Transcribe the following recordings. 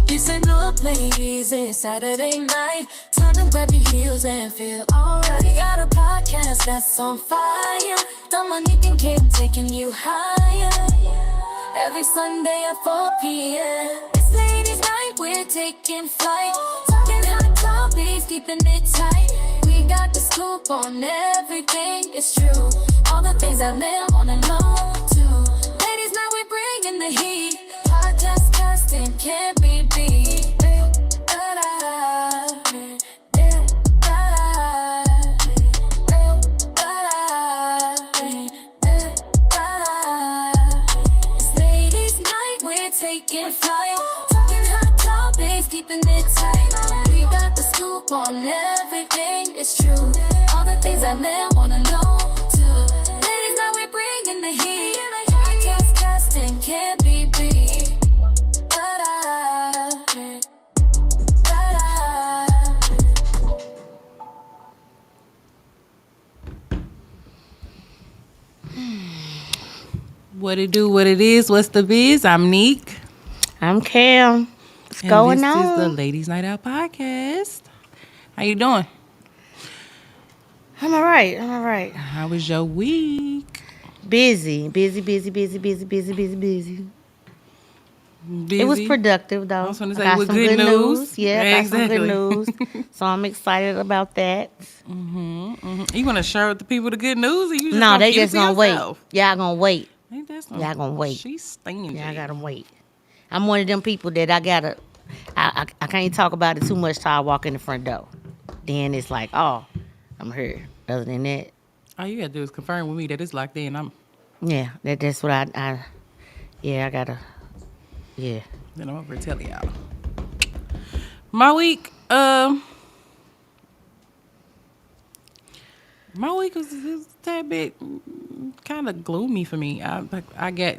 Listen up, ladies, it's Saturday night. Time to grab your heels and feel alright. We got a podcast that's on fire. The money can keep taking you higher. Every Sunday at 4 p.m. It's ladies' night, we're taking flight. Talking hot topics, keeping it tight. We got the scoop on everything, it's true. All the things that men wanna know too. Ladies' night, we're bringing the heat. Podcast casting can't be beat. It's ladies' night, we're taking flight. Talking hot topics, keeping it tight. We got the scoop on everything, it's true. All the things that men wanna know too. Ladies' night, we're bringing the heat. Podcast casting can't be beat. What it do, what it is, what's the biz? I'm Neek. I'm Cam. What's And going this on? is the Ladies Night Out podcast. How you doing? I'm all right. How was your week? Busy. It was productive, though. I was gonna I say, got with some good news. Yeah, I got some Exactly. good news. So I'm excited about that. You want to share with the people the good news? Or you just No, gonna they keep it just to gonna wait. yourself? Y'all gonna wait. Ain't that something? Y'all gonna wait. She's stingy. Yeah, I gotta wait. I'm one of them people that I can't talk about it too much till I walk in the front door. Then it's like, oh, I'm here. Other than that, All you gotta do is confirm with me that it's locked in. yeah, that's what I gotta, yeah. Then I'm over to tell y'all. My week was a tad bit kind of gloomy for me. I got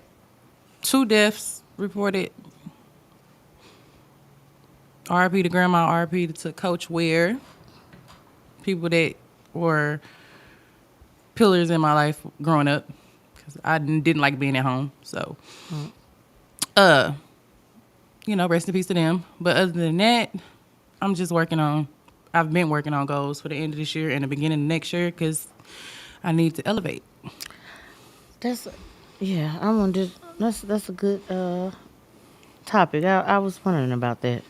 2 deaths reported. RIP to Grandma, RIP to Coach Ware. People that were pillars in my life growing up because I didn't like being at home. So, rest in peace to them. But other than that, I've been working on goals for the end of this year and the beginning of next year because I need to elevate. That's a good topic. I was wondering about that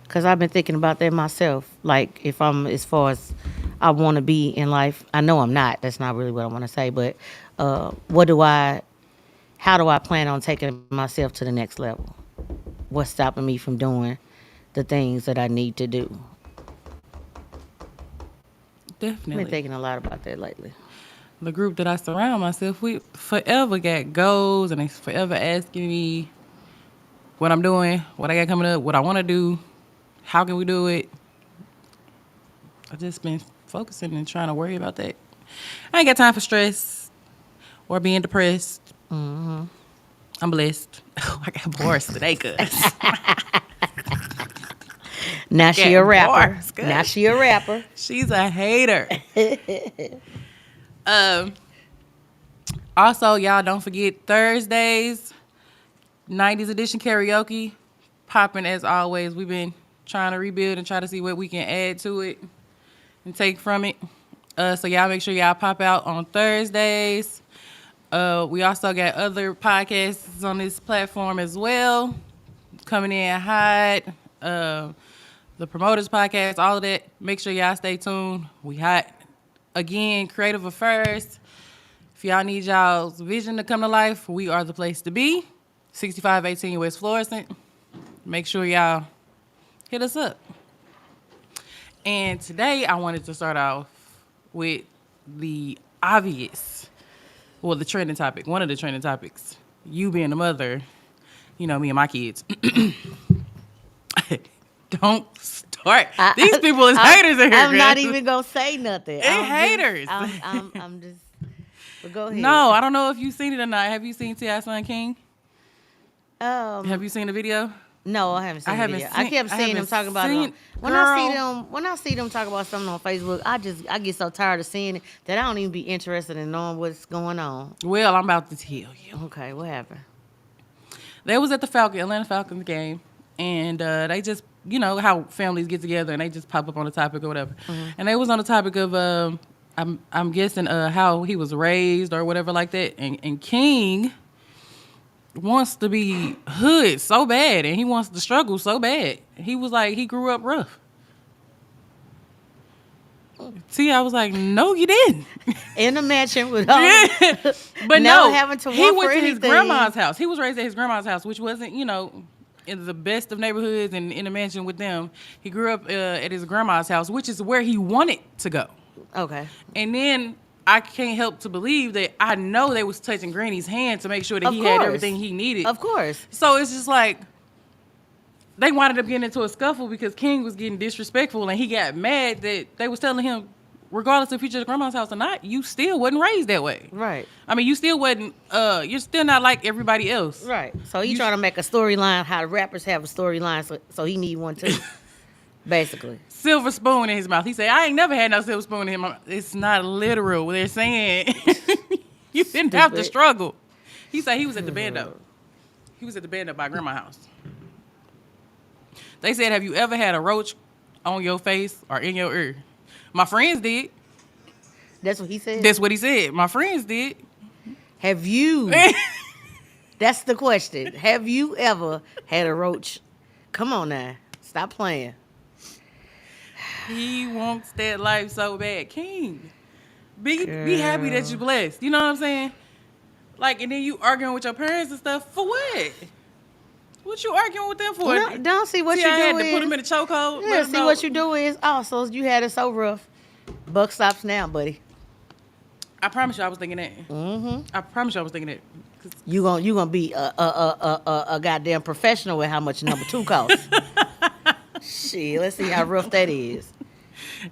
because I've been thinking about that myself. Like if I'm as far as I want to be in life, I know I'm not. That's not really what I want to say. But how do I plan on taking myself to the next level? What's stopping me from doing the things that I need to do? Definitely. I've been thinking a lot about that lately. The group that I surround myself with forever got goals and they forever asking me what I'm doing, what I got coming up, what I want to do, how can we do it. I've just been focusing and trying to worry about that. I ain't got time for stress or being depressed. Mm-hmm. I'm blessed. I got bars today, cuz. Now she a rapper. Bars, cuz. Now she a rapper. She's a hater. Also, y'all don't forget Thursdays, 90s edition karaoke, popping as always. We've been trying to rebuild and try to see what we can add to it and take from it. So y'all make sure y'all pop out on Thursdays. We also got other podcasts on this platform as well, coming in hot. The Promoters Podcast, all of that. Make sure y'all stay tuned. We hot. Again, Creative Affairs. If y'all need y'all's vision to come to life, we are the place to be. 6518 West Florissant. Make sure y'all hit us up. And today I wanted to start off with the obvious, the trending topic, one of the trending topics. You being a mother, me and my kids. Don't start. These people is haters in here. I'm not even gonna say nothing. They haters. I'm just. But go ahead. No, I don't know if you've seen it or not. Have you seen T.I. Son King? Have you seen the video? No, I haven't seen the video. I kept seeing them talking about it. When I see them talk about something on Facebook, I get so tired of seeing it that I don't even be interested in knowing what's going on. Well, I'm about to tell you. Okay, what happened? They was at the Atlanta Falcons game, and they just, you know, how families get together and they just pop up on the topic or whatever. And they was on the topic of, I'm guessing how he was raised or whatever like that. And King wants to be hood so bad, and he wants to struggle so bad. He was like, he grew up rough. See, I was like, no, you didn't. In the mansion with all, But never no, having to he work went for to his anything. grandma's house. He was raised at his grandma's house, which wasn't, you know, in the best of neighborhoods and in a mansion with them. He grew up at his grandma's house, which is where he wanted to go. Okay. And then I can't help to believe that I know they was touching Granny's hand to make sure that Of he had course. everything he needed. Of course. So it's just like they wound up getting into a scuffle because King was getting disrespectful, and he got mad that they was telling him, regardless if you at grandma's house or not, you still wasn't raised that way. Right. I mean, you still wasn't. You're still not like everybody else. Right. So he trying to make a storyline how the rappers have a storyline, so he need one too. Basically. Silver spoon in his mouth. He said, "I ain't never had no silver spoon in his mouth." It's not literal. They're saying you didn't have to Stupid. struggle. He said he was at the bando. He was at the bando by grandma's house. They said, "Have you ever had a roach on your face or in your ear?" My friends did. That's what he said. That's what he said. My friends did. Have you? That's the question. Have you ever had a roach? Come on now. Stop playing. He wants that life so bad. King, be happy that you're blessed. You know what I'm saying? Like, and then you arguing with your parents and stuff for what? What you arguing with them for? Don't see what See, you I do had to is, put him in a chokehold. yeah, see what you do is, oh, so you had it so rough. Buck stops now, buddy. I promise you, I was thinking that. Mm-hmm. I promise you, I was thinking that. 'Cause You gonna be a goddamn professional with how much number 2 costs. Shit, let's see how rough that is.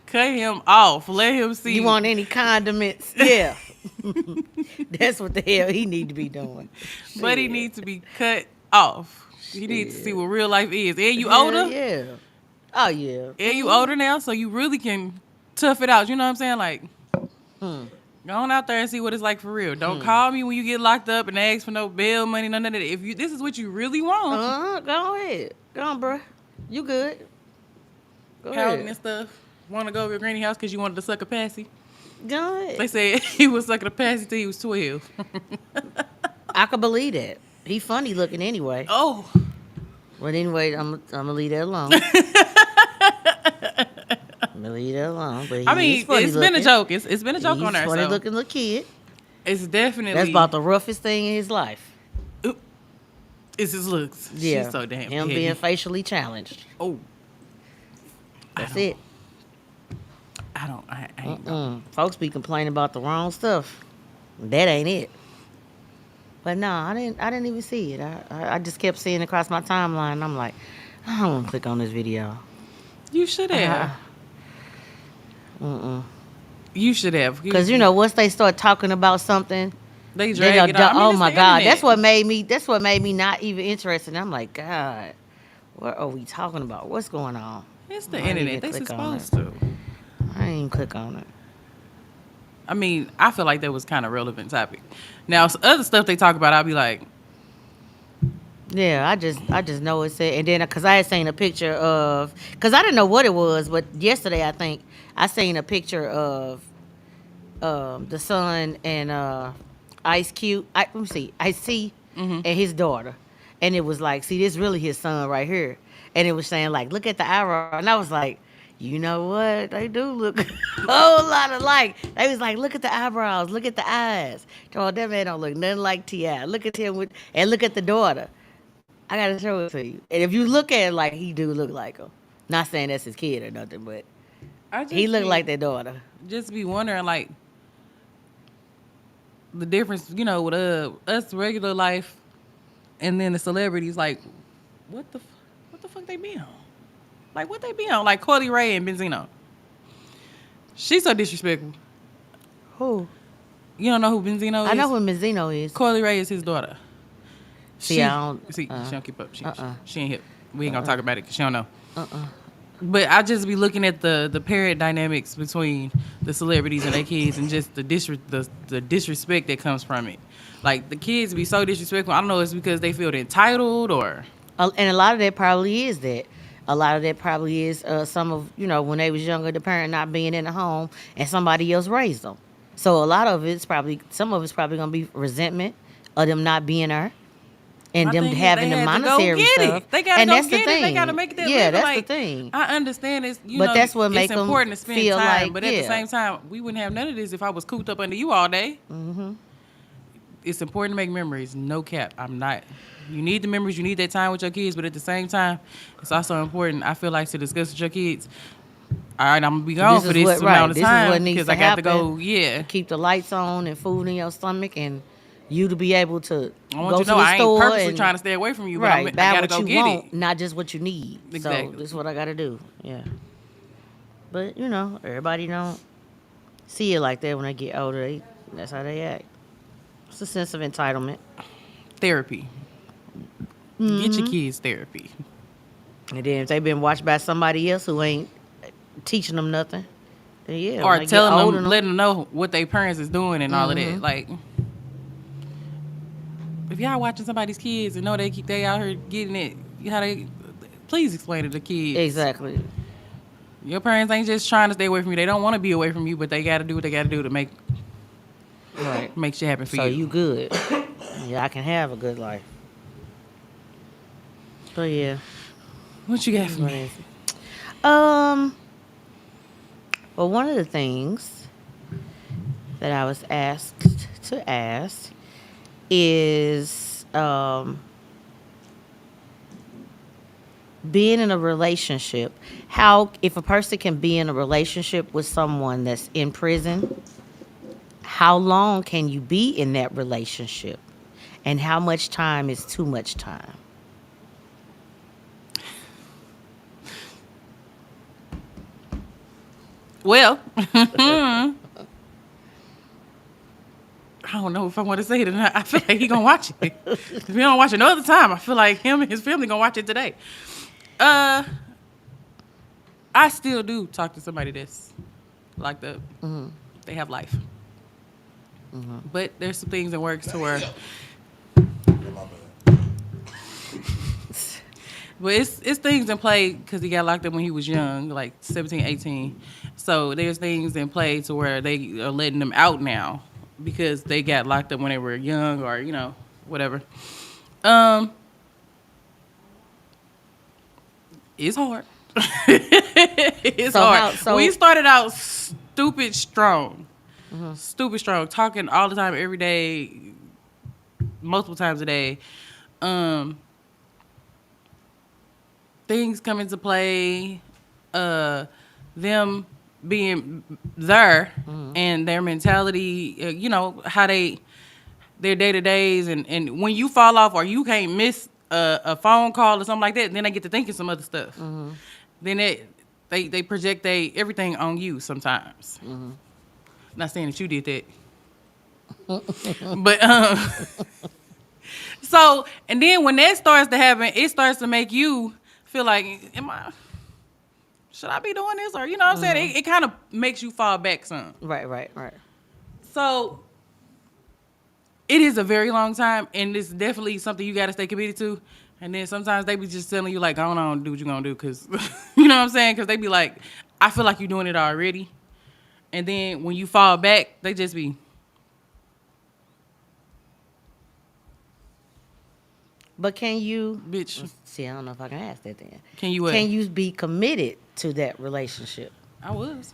cut him off. Let him see. You want any condiments? Yeah. That's what the hell he need to be doing. But he Shit. needs to be cut off. He needs to see what real life is. And you Hell older? Yeah. Oh yeah. And you older now, so you really can tough it out. You know what I'm saying? Like, go on out there and see what it's like for real. Don't call me when you get locked up and ask for no bail money, none of that. If this is what you really want, Go ahead. Go on, bro. You good? Go pouting and ahead. stuff, want to go to your granny house because you wanted to suck a passy. Go ahead. They said he was sucking a passy till he was 12. I could believe that. He funny looking anyway. Oh, But anyway, I'm gonna leave that alone. I'm gonna leave that alone. But I mean, funny it's been a looking. joke. It's been a joke He's on there. funny So looking little kid. it's definitely That's about the roughest thing in his life. It's his looks. Yeah. She's so damn him petty. being facially challenged. Oh, That's it. I ain't. Folks be complaining about the wrong stuff. That ain't it. But no, I didn't even see it. I just kept seeing it across my timeline. And I'm like, I don't want to click on this video. You should have. You should have. Because once they start talking about something, They they drag it out. I mean, oh it's my the God, internet. that's what made me not even interested. I'm like, God, what are we talking about? What's going on? It's the I didn't internet. even They click on supposed to. I didn't even click on it. I mean, I feel like that was kind of relevant topic. Now, other stuff they talk about, I'll be like, Yeah, I just know it said, and then because I had seen a picture of, because I didn't know what it was, but yesterday I think I seen a picture of the son and Ice Cube. Let me see, Ice-T and his daughter, and it was like, see, this really his son right here, and it was saying like, look at the eyebrow, and I was like, you know what, they do look a whole lot alike. They was like, look at the eyebrows, look at the eyes. Oh, that man don't look nothing like T.I. Look at him and look at the daughter. I gotta show it to you. And if you look at it, like, he do look like him. Not saying that's his kid or nothing, but he looked like their daughter. Just be wondering, like, the difference, with us regular life and then the celebrities, like, what the fuck they be on? Like, what they be on? Like, Coily Ray and Benzino. She's so disrespectful. Who? You don't know who Benzino is? I know who Mizzino is. Coily Ray is his daughter. See, I don't. See, she don't keep up. She ain't hip. We ain't gonna Uh-uh. talk about it because she don't know. But I just be looking at the parent dynamics between the celebrities and their kids, and just the disrespect that comes from it. Like, the kids be so disrespectful. I don't know if it's because they feel entitled or And a lot of that probably is that. A lot of that probably is some of, when they was younger, the parent not being in the home and somebody else raised them. So a lot of it's probably, some of it's probably going to be resentment of them not being there and My them thing is, they having the had to go monetary get stuff. it. They gotta And go that's the get it. They thing. gotta make it that Yeah, living. that's Like, the thing. I understand it's But that's what make it's 'em important to spend feel time, like, but at the yeah. same time, we wouldn't have none of this if I was cooped up under you all day. Mm-hmm. It's important to make memories. No cap. I'm not. You need the memories. You need that time with your kids, but at the same time, it's also important. I feel like to discuss with your kids. All right, I'm gonna be gone for this amount of This is what time needs because to I got happen. to go. Yeah, Keep the lights on and food in your stomach, and you to be able to I want go you to to know the I ain't store purposely and trying to stay away from you, but right, I buy gotta what go you get want, it. not just what you need. Exactly. So this is what I got to do. Yeah. But everybody don't see it like that when they get older. That's how they act. It's a sense of entitlement. Therapy. Get your kids therapy. And then if they've been watched by somebody else who ain't teaching them nothing, then yeah. when Or they get telling older, them, letting them know what their parents is doing and all of that. Like, if y'all watching somebody's kids and know they out here getting it, please explain to the kids. Exactly. Your parents ain't just trying to stay away from you. They don't want to be away from you, but they got to do what they got to do to make shit happen for So you. you good. Yeah, I can have a good life. But yeah. What you got for me? Well, one of the things that I was asked to ask is being in a relationship. How, if a person can be in a relationship with someone that's in prison, how long can you be in that relationship? And how much time is too much time? Well, I don't know if I want to say it or not. I feel like he gonna watch it. If he don't watch it another time, I feel like him and his family gonna watch it today. I still do talk to somebody that's locked up. Mm-hmm. They have life. Mm-hmm. But there's some things in works to where. But it's things in play because he got locked up when he was young, like 17, 18. So there's things in play to where they are letting them out now because they got locked up when they were young or, whatever. It's hard. It's hard. We started out stupid strong. Mm-hmm. Stupid strong. Talking all the time, every day, multiple times a day. Things come into play, them being there and their mentality, how their day-to-days. And when you fall off or you can't miss a phone call or something like that, then they get to thinking some other stuff. Mm-hmm. Then they project everything on you sometimes. Mm-hmm. Not saying that you did that. But, so, and then when that starts to happen, it starts to make you feel like, should I be doing this? Or, what I'm saying? It kind of makes you fall back some. Right. So, it is a very long time, and it's definitely something you got to stay committed to. And then sometimes they be just telling you, like, go on, do what you're going to do. Because, you know what I'm saying? Because they be like, I feel like you're doing it already. And then when you fall back, they just be. But can you, bitch? See, I don't know if I can ask that then. Can you? Can you be committed to that relationship? I was.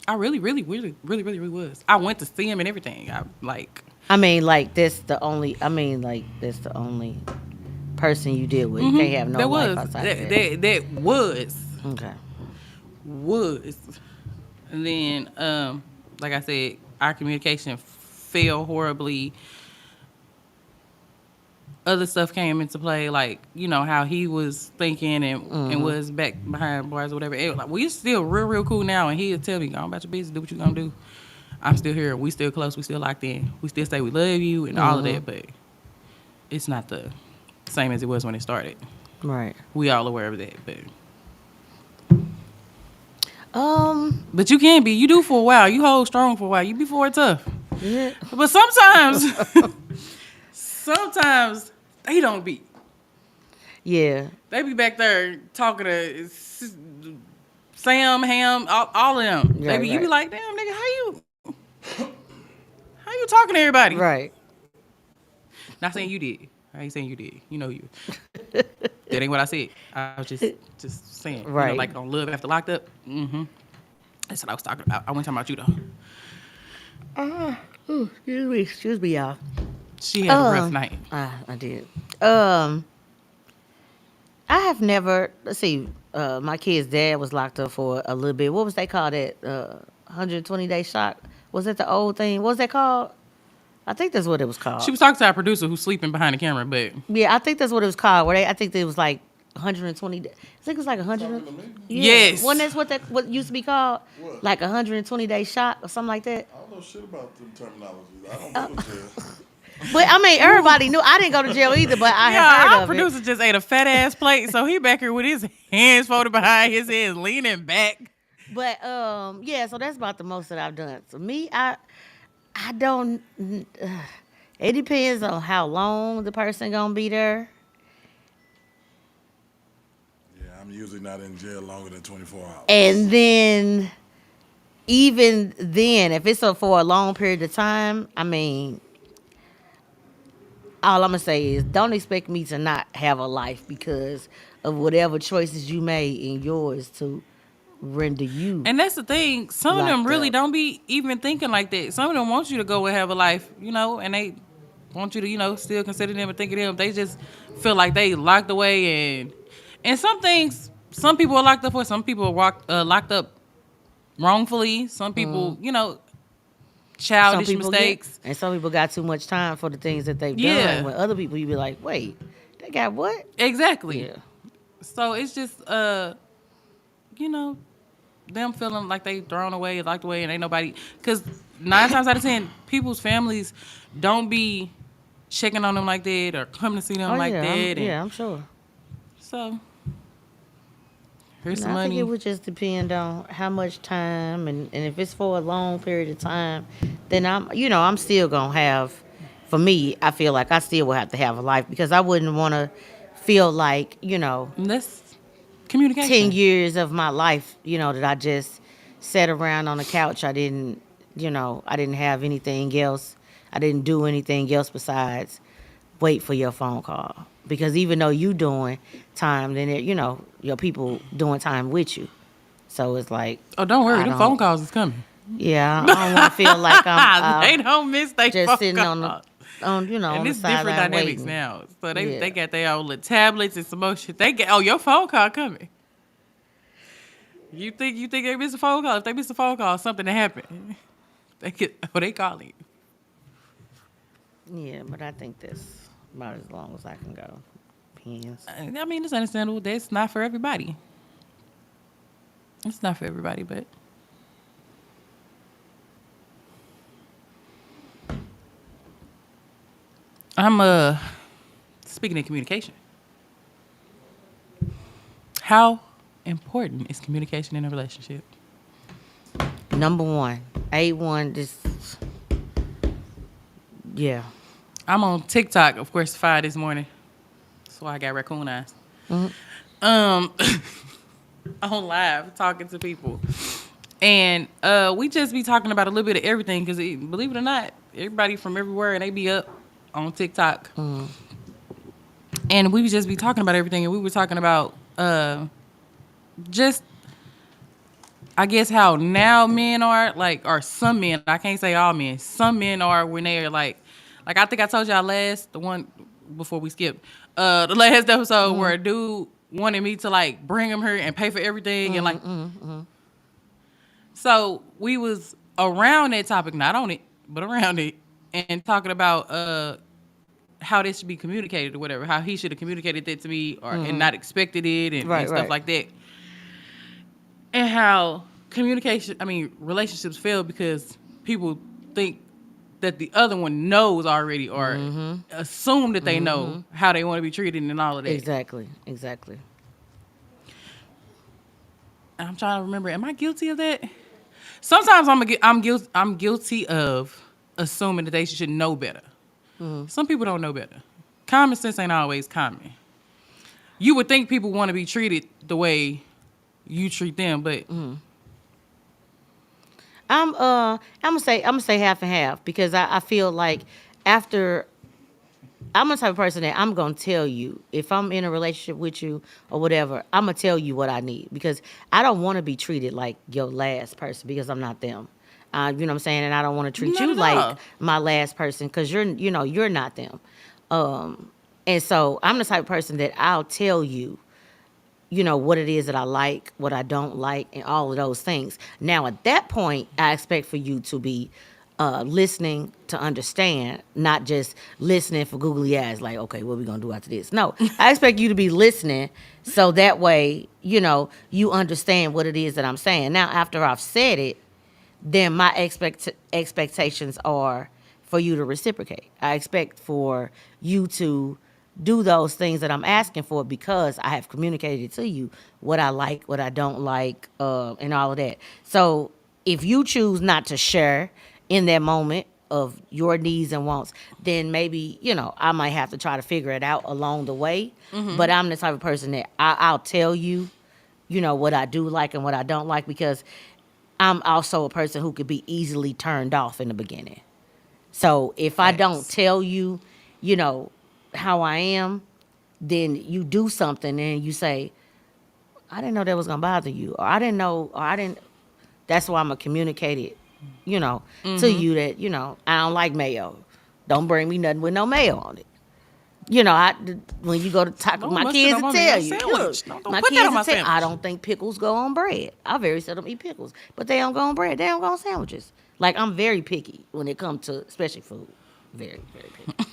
I really was. I went to see him and everything. That's the only person you deal with. You can't have no life outside of that. That was. Okay. Was. And then, like I said, our communication failed horribly. Other stuff came into play, like, how he was thinking and was back behind bars or whatever. It, like, we're still real cool now, and he'll tell me, go on about your business, do what you're going to do. I'm still here. We still close. We still locked in. We still say we love you and all of that, but it's not the same as it was when it started. Right. We all aware of that, but... But you can be. You do for a while. You hold strong for a while. You be for it tough. Yeah. But sometimes they don't be. Yeah. They be back there talking to Sam, Ham, all of them. Right, You be right. like, damn, nigga, how you talking to everybody? Right. Not saying you did. I ain't saying you did. You know you. That ain't what I said. I was just saying. You know, Right. like on Love After Locked Up. Mm-hmm. That's what I was talking about. I wasn't talking about you though. Excuse me, y'all. She had a rough night. I did. I have never. Let's see. My kid's dad was locked up for a little bit. What was they called? That 120-day shock. Was that the old thing? What was that called? I think that's what it was called. She was talking to our producer who's sleeping behind the camera, but Yeah, I think that's what it was called. I think it was like 120. I think it was like 100. Yeah. Yes. Wasn't that what used to be called? What? Like 120-day shot or something like that. I don't know shit about the terminology. I don't go to jail. But I mean, everybody knew. I didn't go to jail either, but I yeah, had heard our of it. producer just ate a fat ass plate, so he back here with his hands folded behind his head, leaning back. But yeah. So that's about the most that I've done. So me, I don't. It depends on how long the person gonna be there. Yeah, I'm usually not in jail longer than 24 hours. And then, even then, if it's for a long period of time, I mean, all I'm gonna say is don't expect me to not have a life because of whatever choices you made in yours to render you. And that's the thing. Some of them Locked really up. don't be even thinking like that. Some of them want you to go and have a life, and they want you to, still consider them and think of them. They just feel like they locked away and some things. Some people are locked up for. Some people are locked up wrongfully. Some people, childish mistakes. And some people got too much time for the things that they've Yeah. done. When other people, you be like, wait, they got what? Exactly. Yeah. So it's just them feeling like they thrown away, locked away, and ain't nobody. Because 9 times out of 10, people's families don't be checking on them like that or coming to see them like that. I'm sure. So here's And some I think money. it would just depend on how much time, and if it's for a long period of time, then I'm still gonna have. For me, I feel like I still will have to have a life because I wouldn't want to feel like That's communication. 10 years of my life, that I just sat around on the couch. I didn't have anything else. I didn't do anything else besides wait for your phone call. Because even though you doing time, then your people doing time with you. So it's like, Oh, don't worry. I The don't- phone calls is coming. yeah, I don't want to feel like I'm they don't miss their phone just sitting calls. on the on And the it's different sideline dynamics waiting. now. So they Yeah. got their own little tablets and some more shit. They get your phone call coming. You think they missed a phone call? If they missed a phone call, something that happened. They calling you. Yeah, but I think that's about as long as I can go. Depends. I mean, it's understandable. That's not for everybody. It's not for everybody, but I'm speaking of communication. How important is communication in a relationship? Number one, A1. Yeah. I'm on TikTok, of course, 5 this morning. That's why I got raccoon eyes. On live talking to people, and we just be talking about a little bit of everything because believe it or not, everybody from everywhere and they be up on TikTok, and we would just be talking about everything, and we were talking about just I guess how now men are or some men. I can't say all men. Some men are when they are like I think I told y'all the one before we skipped the last episode where a dude wanted me to bring him here and pay for everything and so we was around that topic, not on it, but around it, and talking about how this should be communicated or whatever, how he should have communicated that to me and not expected it and stuff Right. like that. And how relationships fail because people think that the other one knows already or assume that they know how they want to be treated and all of that. Exactly. And I'm trying to remember, am I guilty of that? Sometimes I'm guilty of assuming that they should know better. Some people don't know better. Common sense ain't always common. you would think people want to be treated the way you treat them, but I'm gonna say half and half because I feel like after I'm the type of person that I'm gonna tell you if I'm in a relationship with you or whatever, I'm gonna tell you what I need because I don't want to be treated like your last person because I'm not them. You know what I'm saying? And I don't want to treat Not you at like all. my last person because you're not them. And so I'm the type of person that I'll tell you, what it is that I like, what I don't like, and all of those things. Now, at that point, I expect for you to be listening to understand, not just listening for googly eyes, like, okay, what are we going to do after this? No, I expect you to be listening so that way, you understand what it is that I'm saying. Now, after I've said it, then my expectations are for you to reciprocate. I expect for you to do those things that I'm asking for because I have communicated to you what I like, what I don't like, and all of that. So if you choose not to share in that moment of your needs and wants, then maybe, I might have to try to figure it out along the way. But I'm the type of person that I'll tell you, what I do like and what I don't like because I'm also a person who could be easily turned off in the beginning. So if I don't facts. tell you, you know, how I am, then you do something and you say, I didn't know that was gonna bother you, or I didn't know, or I didn't. That's why I'm gonna communicate it, to you that I don't like mayo. Don't bring me nothing with no mayo on it. When you go to Taco, Don't my mustard kids on will my tell damn you. Look, sandwich. Don't my put that kids on will my tell. I sandwich. don't think pickles go on bread. I very seldom eat pickles, but they don't go on bread. They don't go on sandwiches. Like I'm very picky when it comes to especially food. Very, very picky.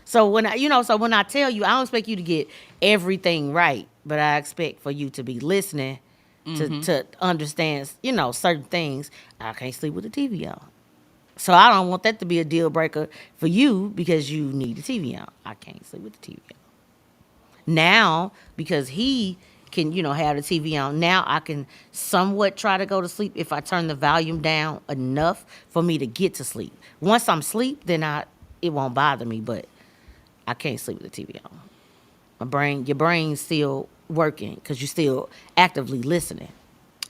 So when I tell you, I don't expect you to get everything right, but I expect for you to be listening to understand, certain things. I can't sleep with the TV on. So I don't want that to be a deal breaker for you because you need the TV on. I can't sleep with the TV on. Now, because he can, have the TV on, now I can somewhat try to go to sleep if I turn the volume down enough for me to get to sleep. Once I'm asleep, then it won't bother me, but I can't sleep with the TV on. Your brain's still working because you're still actively listening.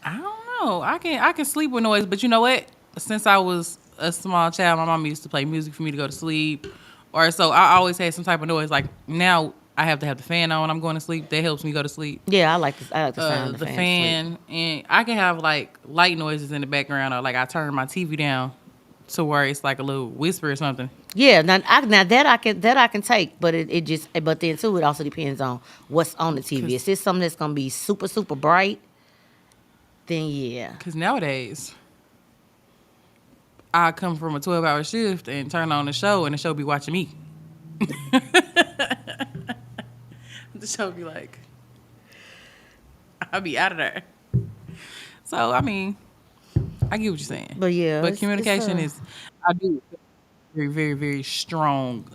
I don't know. I can sleep with noise, but you know what? Since I was a small child, my mom used to play music for me to go to sleep, or so I always had some type of noise. Like now, I have to have the fan on when I'm going to sleep. That helps me go to sleep. Yeah, I like the sound of The the fan to sleep. fan, and I can have like light noises in the background, or like I turn my TV down to where it's like a little whisper or something. Yeah, now that I can take, but but then too it also depends on what's on the TV. If it's something that's gonna be super super bright, then yeah. Because nowadays, I come from a 12-hour shift and turn on the show, and the show be watching me. The show be like, I'll be out of there. So, I mean, I get what you're saying. But yeah, But it's, communication it's, is, I do very, very, very strong.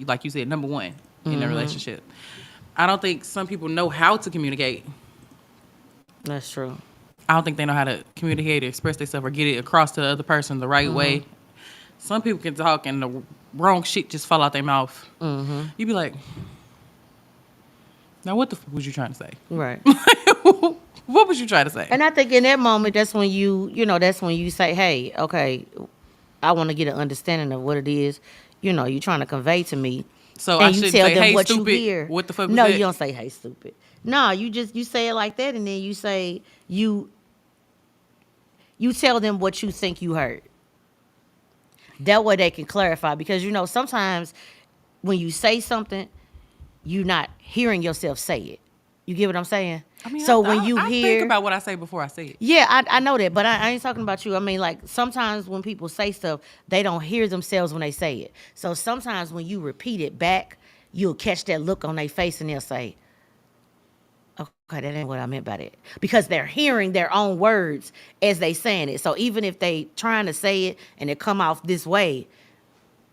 Like you said, number one in a relationship. I don't think some people know how to communicate. that's true. I don't think they know how to communicate or express themselves or get it across to the other person the right way. Some people can talk and the wrong shit just fall out their mouth. You be like, now what the fuck was you trying to say? Right. What was you trying to say? And I think in that moment, that's when that's when you say, hey, okay, I want to get an understanding of what it is, you're trying to convey to me. So and I you shouldn't tell say, them hey, what stupid, you hear. what the fuck was no, that? you don't say, hey, stupid. No, you say it like that, and then you say, you tell them what you think you heard. That way they can clarify, because sometimes when you say something, you're not hearing yourself say it. You get what I'm saying? I mean, so I, when I, you I hear, think about what I say before I say it. yeah, I know that, but I ain't talking about you. I mean, like, sometimes when people say stuff, they don't hear themselves when they say it. So sometimes when you repeat it back, you'll catch that look on their face and they'll say, okay, that ain't what I meant by that. Because they're hearing their own words as they saying it. So even if they trying to say it and it come off this way,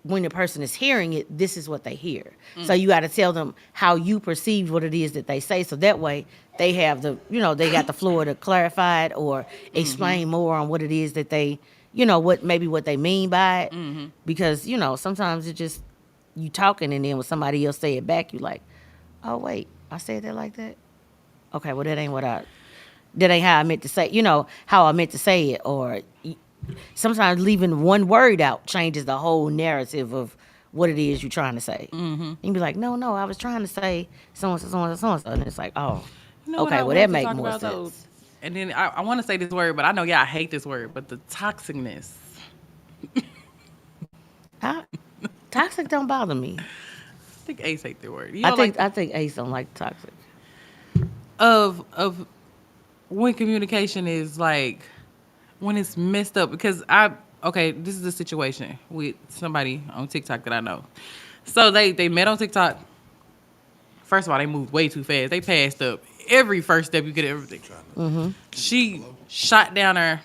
when the person is hearing it, this is what they hear. So you got to tell them how you perceive what it is that they say. So that way they have they got the floor to clarify it or explain more on what it is that they, what they mean by it. Because, sometimes it just, you talking and then when somebody else say it back, you like, oh, wait, I said that like that? Okay, well, that ain't how I meant to say, how I meant to say it. Or sometimes leaving one word out changes the whole narrative of what it is you're trying to say. Mm-hmm. You be like, no, I was trying to say so and so, so and so, so and so. And it's like, oh, You know what okay, I well, that wanted to make talk more about though? sense. And then I want to say this word, but I know y'all hate this word, but the toxicness I, Toxic don't bother me. I think Ace hate the word. You I know, think like I think Ace don't like toxic. of when communication is like when it's messed up. Because okay, this is a situation with somebody on TikTok that I know. So they met on TikTok. First of all, they moved way too fast. They passed up every first step you could ever think. She shot down her,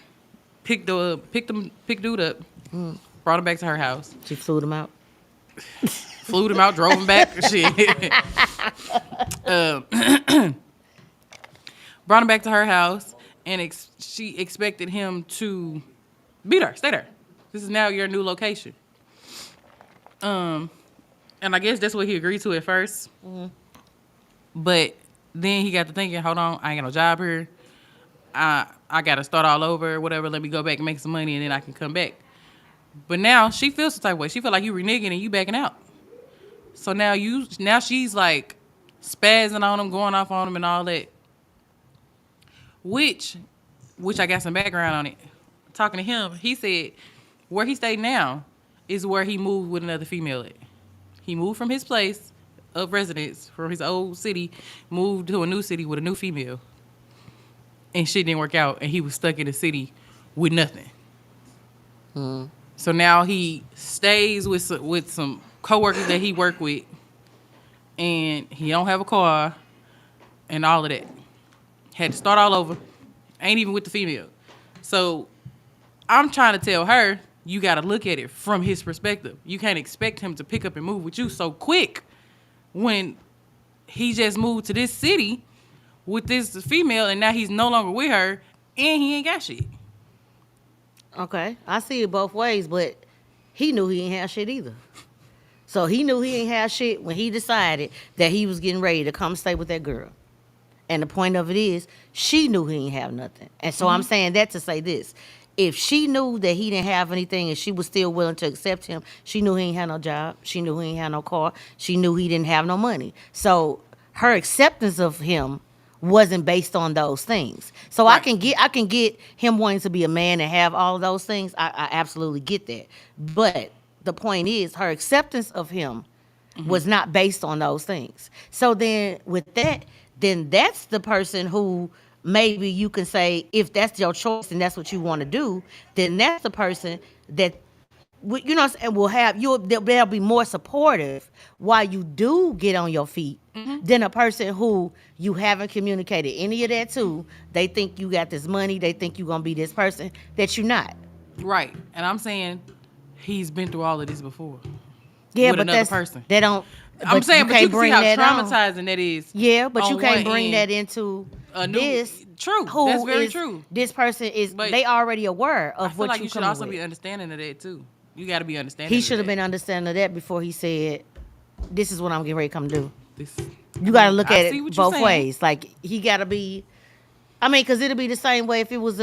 picked dude up, brought him back to her house. She flew them out. Flew him out, drove him back. Shit. Brought him back to her house, and she expected him to be there, stay there. This is now your new location. And I guess that's what he agreed to at 1st. Mm-hmm. But then he got to thinking, hold on, I ain't got no job here. I got to start all over, whatever. Let me go back and make some money, and then I can come back. But now she feels the type of way. She feel like you reneging and you backing out. So now she's like spazzing on him, going off on him, and all that. Which I got some background on it. Talking to him, he said where he stayed now is where he moved with another female at. He moved from his place of residence, from his old city, moved to a new city with a new female. And shit didn't work out, and he was stuck in the city with nothing. Mm. So now he stays with some coworkers that he worked with, and he don't have a car, and all of that. Had to start all over. Ain't even with the female. So I'm trying to tell her, you got to look at it from his perspective. You can't expect him to pick up and move with you so quick when he just moved to this city with this female, and now he's no longer with her, and he ain't got shit. Okay, I see it both ways, but he knew he ain't have shit either. So he knew he ain't have shit when he decided that he was getting ready to come stay with that girl. And the point of it is, she knew he ain't have nothing. And so I'm saying that to say this. If she knew that he didn't have anything and she was still willing to accept him, she knew he ain't had no job. She knew he ain't had no car. She knew he didn't have no money. So her acceptance of him wasn't based on those things. So right. I can get him wanting to be a man and have all of those things. I absolutely get that. But the point is, her acceptance of him was not based on those things. So then with that, then that's the person who maybe you can say, if that's your choice and that's what you want to do, then that's the person that, and will have they'll be more supportive while you do get on your feet than a person who you haven't communicated any of that to. They think you got this money. They think you're gonna be this person that you're not. Right, and I'm saying he's been through all of this before. Yeah, with but another person. They don't. I'm saying, but you can see how traumatizing that is. Yeah, but you can't bring that into this. True, that's very true. This person is. But they already aware of what like you should also with. Be understanding of that too. You got to be understanding. He should have been understanding of that before he said, "This is what I'm getting ready to come do." This, you got to look at it both ways. Like he got to be. I mean, because it'll be the same way if it was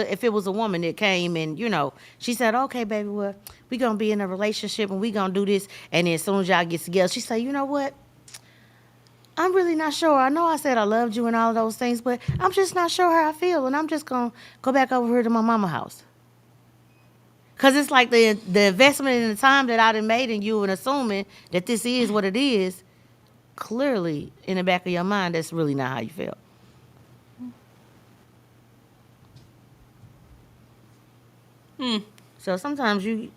a woman that came and she said, "Okay, baby, well, we gonna be in a relationship and we gonna do this," and then as soon as y'all get together, she say, "You know what? I'm really not sure. I know I said I loved you and all of those things, but I'm just not sure how I feel, and I'm just gonna go back over here to my mama's house." Cause it's like the investment in the time that I done made in you and assuming that this is what it is, clearly in the back of your mind, that's really not how you feel. So sometimes you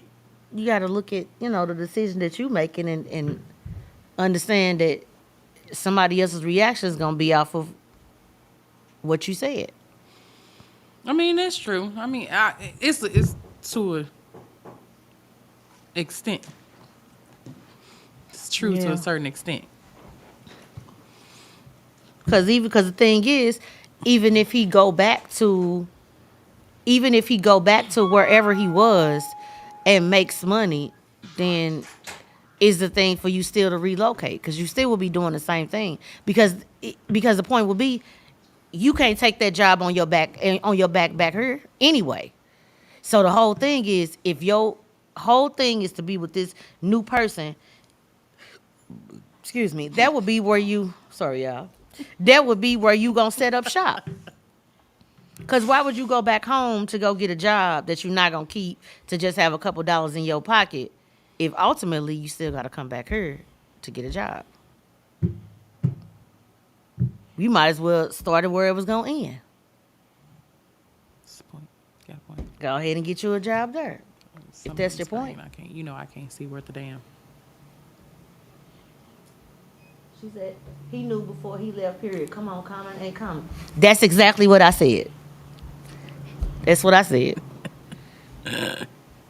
got to look at the decision that you making and understand that somebody else's reaction is gonna be off of what you said. I mean, that's true. I mean, it's to an extent. It's true to a certain extent. Because the thing is, even if he go back to wherever he was and makes money, then is the thing for you still to relocate because you still will be doing the same thing because the point will be you can't take that job on your back here anyway. So the whole thing is if your whole thing is to be with this new person, excuse me, that would be where you sorry y'all. That would be where you gonna set up shop. Cause why would you go back home to go get a job that you're not gonna keep to just have a couple dollars in your pocket if ultimately you still gotta come back here to get a job? You might as well start it where it was gonna end. That's the point. Got a point. Go ahead and get you a job there. Some If that's of your the screen, point. I can't. You know, I can't see worth a damn. She said he knew before he left. Period. Come on, comment ain't coming. That's exactly what I said. That's what I said.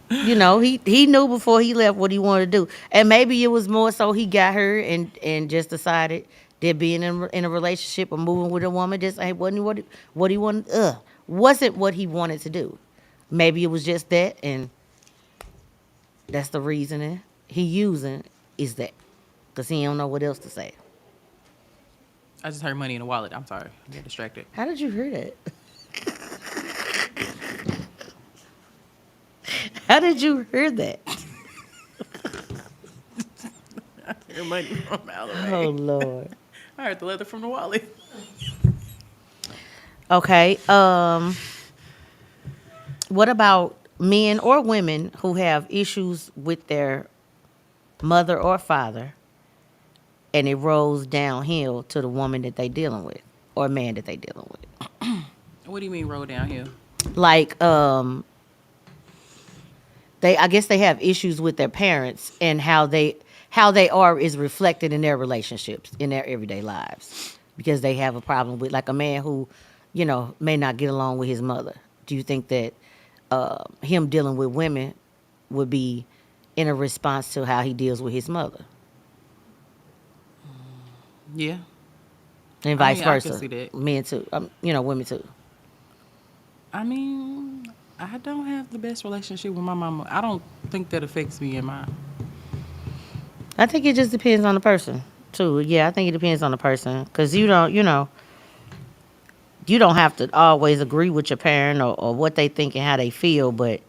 You know, he knew before he left what he wanted to do, and maybe it was more so he got her and just decided that being in a relationship or moving with a woman just ain't what he wanted. Wasn't what he wanted to do. Maybe it was just that, and that's the reasoning he using is that because he don't know what else to say. I just heard money in the wallet. I'm sorry. I got distracted. How did you hear that? How did you hear that? I heard money from a mile away. Oh Lord. I heard the leather from the wallet. Okay. What about men or women who have issues with their mother or father and it rolls downhill to the woman that they dealing with or man that they dealing with? What do you mean roll downhill? Like I guess they have issues with their parents and how they are is reflected in their relationships in their everyday lives because they have a problem with like a man who, you know, may not get along with his mother. Do you think that him dealing with women would be in a response to how he deals with his mother? Yeah. And vice I versa. can see that. Men too. You know, women too. I mean, I don't have the best relationship with my mama. I don't think that affects me in my... I think it just depends on the person too. Yeah, I think it depends on the person because you don't have to always agree with your parent or what they think and how they feel, but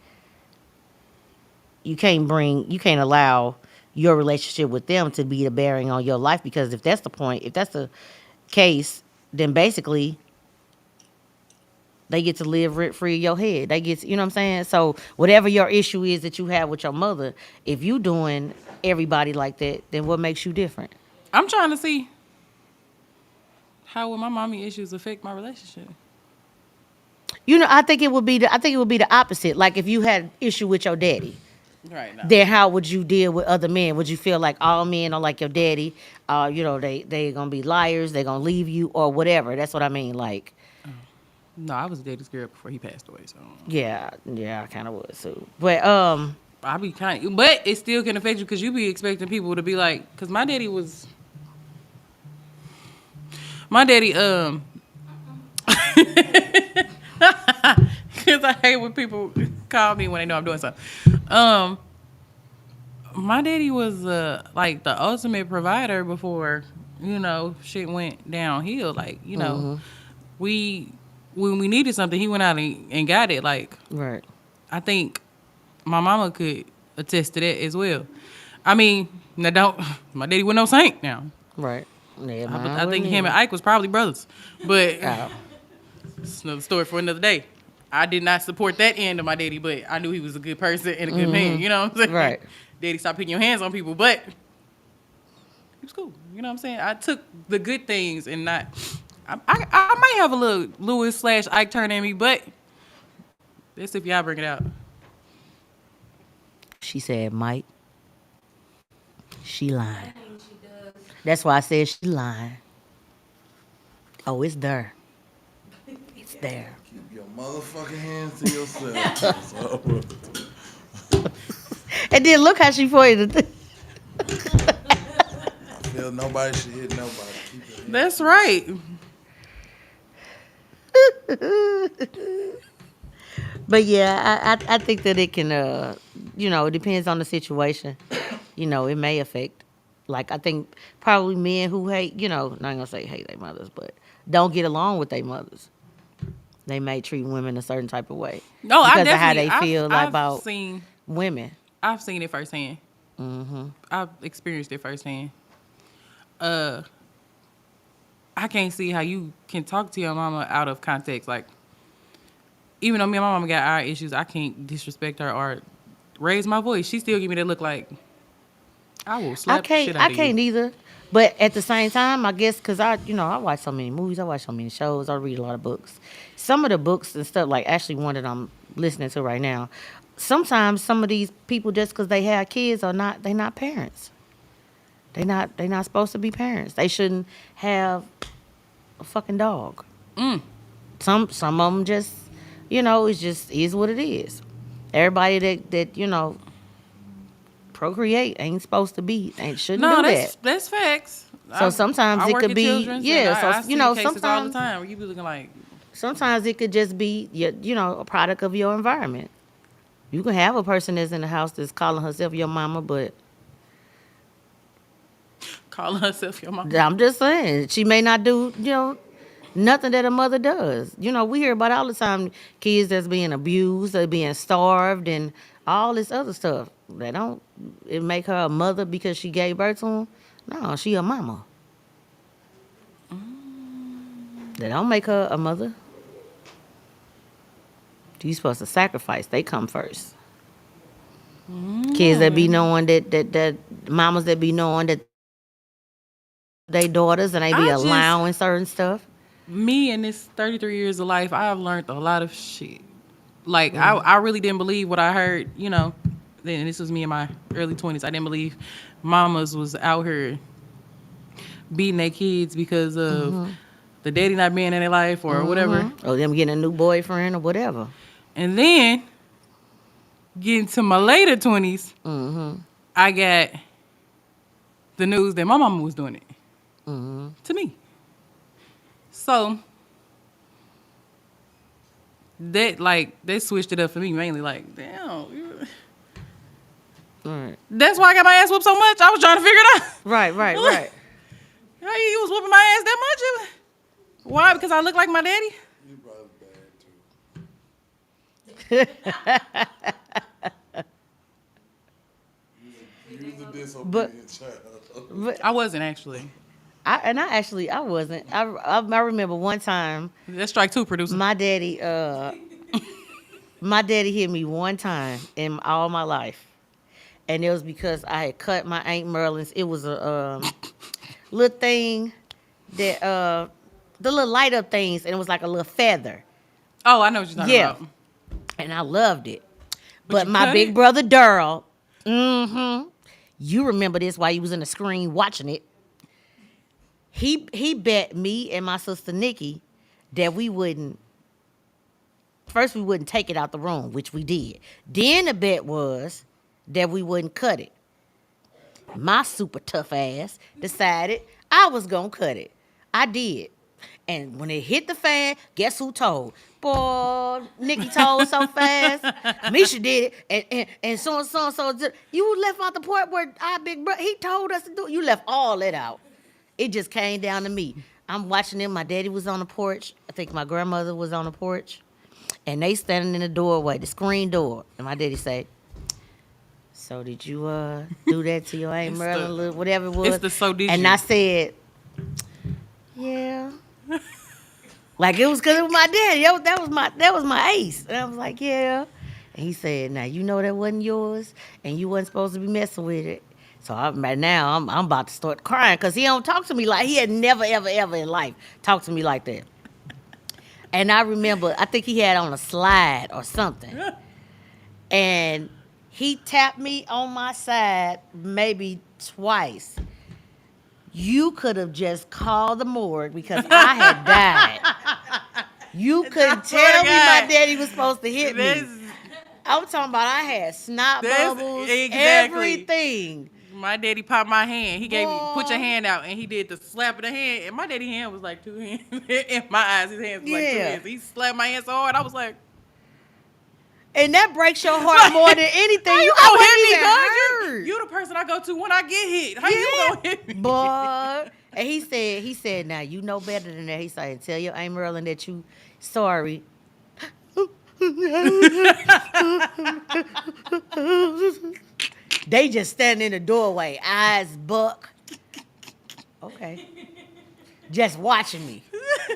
you can't allow your relationship with them to be the bearing on your life because if that's the case, then basically they get to live rent free in your head. They get, you know what I'm saying? So whatever your issue is that you have with your mother, if you doing everybody like that, then what makes you different? I'm trying to see how will my mommy issues affect my relationship. You know, I think it would be the opposite. Like if you had issue with your daddy, Right now. then how would you deal with other men? Would you feel like all men are like your daddy? You know, they gonna be liars. They gonna leave you or whatever. That's what I mean. Like, No, I was daddy's girl before he passed away, so yeah, I kind of was too. But I be kind of, but it still can affect you because you be expecting people to be like, because my daddy, because I hate when people call me when they know I'm doing something. My daddy was like the ultimate provider before, you know, shit went downhill. Like, you know, when we needed something, he went out and got it. Like, right. I think my mama could attest to that as well. I mean, now my daddy wasn't no saint now. Right. Yeah, I think him and Ike was probably brothers. But Oh. it's another story for another day. I did not support that end of my daddy, but I knew he was a good person and a good man. You know what I'm saying? Right. Daddy, stop putting your hands on people, but he was cool. You know what I'm saying? I took the good things and not... I might have a little Lewis/Ike turn in me, but that's if y'all bring it out. She said, Mike, she lying. That's why I said she lying. Oh, it's there. It's there. Keep your motherfucking hands to yourself. So, And then look how she pointed. I feel nobody should hit nobody. Keep your hands. That's right. But yeah, I think that it can, you know, it depends on the situation. it may affect. Like, I think probably men who hate, not gonna say hate their mothers, but don't get along with their mothers. They may treat women a certain type of way No, I because of how definitely, they feel about seen, women. I've seen it firsthand. I've experienced it firsthand. Uh, I can't see how you can talk to your mama out of context. Like, even though me and my mama got our issues, I can't disrespect her or raise my voice. She still give me that look like I will slap the shit out I of can't you. either. But at the same time, I guess because I watch so many movies, I watch so many shows, I read a lot of books. Some of the books and stuff, like actually one that I'm listening to right now. Sometimes some of these people, just because they have kids, they not parents. They not supposed to be parents. They shouldn't have a fucking dog. Some of them just, it's just is what it is. Everybody that procreate ain't supposed to be, shouldn't No, do that. that's facts. So sometimes I it work could in be, children's, yeah. and So I see cases all the sometimes time where you be looking like, it could just be a product of your environment. You can have a person that's in the house that's calling herself your mama, but calling herself your mom. I'm just saying she may not do nothing that a mother does. We hear about all the time kids that's being abused, they're being starved, and all this other stuff. They don't it make her a mother because she gave birth to them. No, she a mama. They don't make her a mother. You supposed to sacrifice. They come first. Kids that be knowing that mamas that be knowing that they daughters and they be I just, allowing certain stuff. me in this 33 years of life, I've learned a lot of shit. Like, I really didn't believe what I heard, then this was me in my early 20s. I didn't believe mamas was out here beating their kids because of the daddy not being in their life or whatever. Or them getting a new boyfriend or whatever. And then, getting to my later 20s, I got the news that my mama was doing it to me. So, they switched it up for me mainly. Like, damn. Right. That's why I got my ass whooped so much. I was trying to figure it out. Right. How you was whooping my ass that much? Why? Because I look like my daddy? You probably bad too. You was a disobedient child. I wasn't actually. I wasn't. I remember one time That's strike two, producer. my daddy hit me one time in all my life. And it was because I had cut my Aunt Merlin's. It was a little thing that the little light up things, and it was like a little feather. Oh, I know what you're talking about. And I loved it. But But you my cut big it? brother Daryl, you remember this while you was in the screen watching it. He bet me and my sister Nikki that we wouldn't take it out the room, which we did. Then the bet was that we wouldn't cut it. My super tough ass decided I was gonna cut it. I did. And when it hit the fan, guess who told? Boy, Nikki told so fast. Misha did it. And so. You left out the part where our big brother, he told us to do it. You left all that out. It just came down to me. I'm watching them. My daddy was on the porch. I think my grandmother was on the porch. And they standing in the doorway, the screen door. And my daddy said, so did you do that to your Aunt Merlin, whatever it was? It's the so did and you. I said, yeah. Like it was because it was my daddy. That was my ace. And I was like, yeah. And he said, now you know that wasn't yours and you wasn't supposed to be messing with it. So right now I'm about to start crying because he don't talk to me like he had never, ever, ever in life talked to me like that. And I remember, I think he had on a slide or something. And he tapped me on my side maybe twice. You could have just called the morgue because I had died. You couldn't tell me my daddy was supposed to hit me. I'm talking about I had snot bubbles, everything. My daddy popped my hand. He gave me, put your hand out, and he did the slap of the hand. And my daddy hand was like 2 hands. In my eyes, his hands was like 2 hands. He slapped my hand so hard, I was like. And that breaks your heart more than anything. How you I gonna wasn't hit me, even cuz? hurt. You the person I go to when I get hit. How you gonna hit me? Boy. And he said, now you know better than that. He said, tell your Aunt Merlin that you sorry. They just stand in the doorway, eyes buck. Okay. Just watching me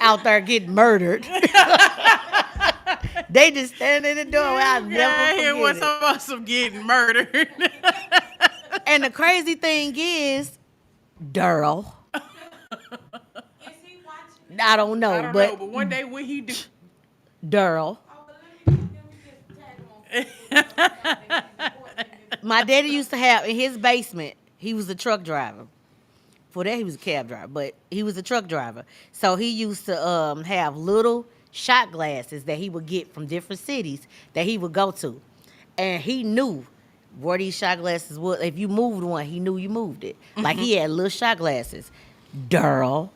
out there getting murdered. They just stand in the doorway. I'll never Here was forget it. about some getting murdered. And the crazy thing is, Daryl. I don't know, I don't know, but one day when he do, Daryl. My daddy used to have in his basement, he was a truck driver. For that, he was a cab driver, but he was a truck driver. So he used to have little shot glasses that he would get from different cities that he would go to. And he knew where these shot glasses were. If you moved one, he knew you moved it. Like he had little shot glasses. Daryl.